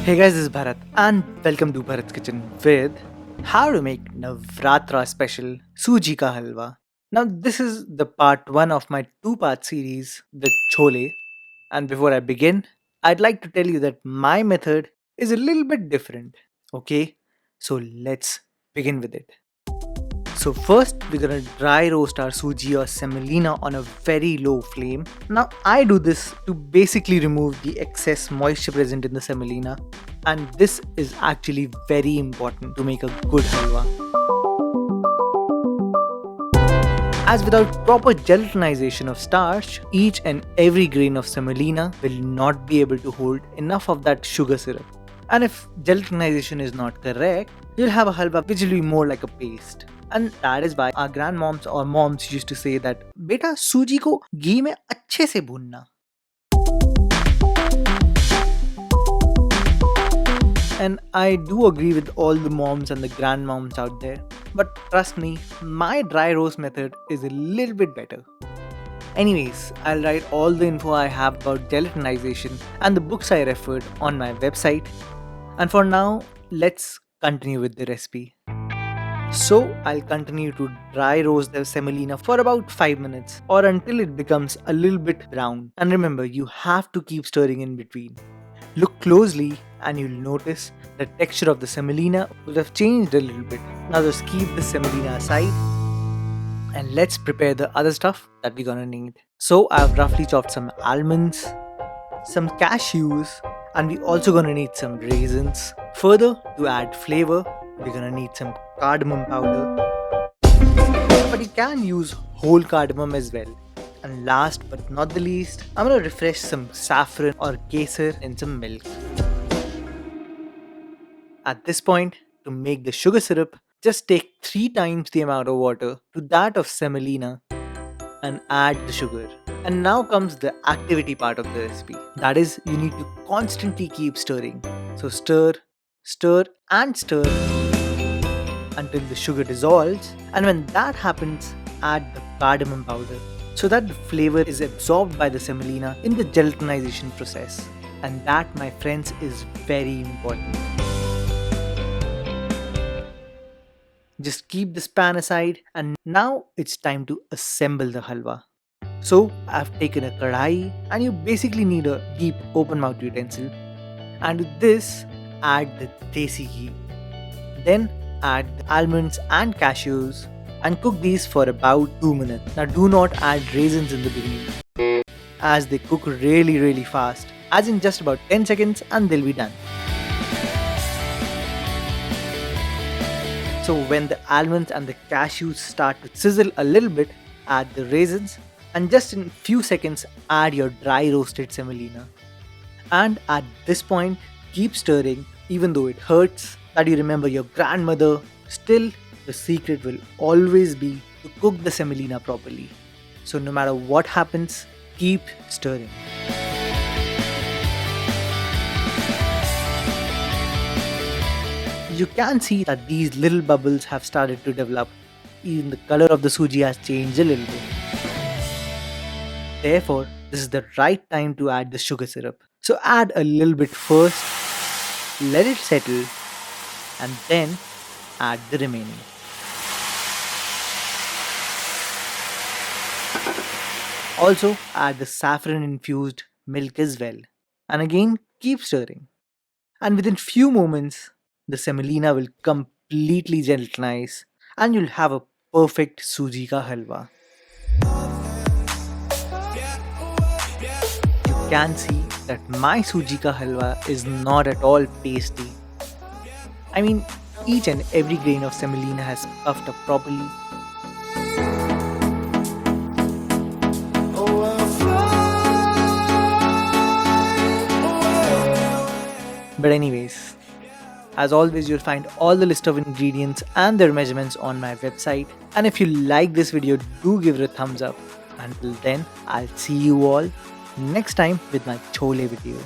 Hey guys, this is Bharat and welcome to Bharat's Kitchen with how to make Navratra special Sooji ka Halwa. Now this is the part 1 of my two-part series with chole, and before I begin, I'd like to tell you that my method is a little bit different. Okay, so let's begin with it. So first we're gonna dry roast our suji or semolina on a very low flame. Now I do this to basically remove the excess moisture present in the semolina, and this is actually very important to make a good halwa. As without proper gelatinization of starch, each and every grain of semolina will not be able to hold enough of that sugar syrup. And if gelatinization is not correct, you'll have a halwa which will be more like a paste. And that is why our grandmoms or moms used to say that बेटा सूजी को घी में अच्छे से भूनना. And I do agree with all the moms and the grandmoms out there. But trust me, my dry roast method is a little bit better. Anyways, I'll write all the info I have about gelatinization and the books I referred on my website. And for now, let's continue with the recipe. So I'll continue to dry roast the semolina for about 5 minutes or until it becomes a little bit brown. And remember, you have to keep stirring in between. Look closely and you'll notice the texture of the semolina would have changed a little bit. Now just keep the semolina aside and let's prepare the other stuff that we're gonna need. So I've roughly chopped some almonds, some cashews, and we're also gonna need some raisins. Further, to add flavor, we're gonna need some cardamom powder, but you can use whole cardamom as well. And last but not the least, I'm gonna refresh some saffron or kesar in some milk. At this point, to make the sugar syrup, just take 3 times the amount of water to that of semolina and add the sugar. And now comes the activity part of the recipe. That is, you need to constantly keep stirring. So stir, stir and stir until the sugar dissolves, and when that happens, add the cardamom powder so that the flavor is absorbed by the semolina in the gelatinization process. And that, my friends, is very important. Just keep this pan aside, and now it's time to assemble the halwa. So I've taken a kadai, and you basically need a deep open mouth utensil, and with this add the desi ghee. Then add the almonds and cashews and cook these for about 2 minutes. Now do not add raisins in the beginning as they cook really fast, as in just about 10 seconds and they'll be done. So when the almonds and the cashews start to sizzle a little bit, add the raisins and just in few seconds add your dry roasted semolina. And at this point, keep stirring even though it hurts that you remember your grandmother. Still, the secret will always be to cook the semolina properly. So no matter what happens, keep stirring. You can see that these little bubbles have started to develop. Even the color of the suji has changed a little bit. Therefore, this is the right time to add the sugar syrup. So add a little bit first, let it settle, and then add the remaining. Also add the saffron infused milk as well. And again, keep stirring. And within few moments, the semolina will completely gelatinize and you'll have a perfect suji ka halwa. You can see that my suji ka halwa is not at all pasty. I mean, each and every grain of semolina has puffed up properly. But anyways, as always, you'll find all the list of ingredients and their measurements on my website. And if you like this video, do give it a thumbs up. Until then, I'll see you all next time with my chole video.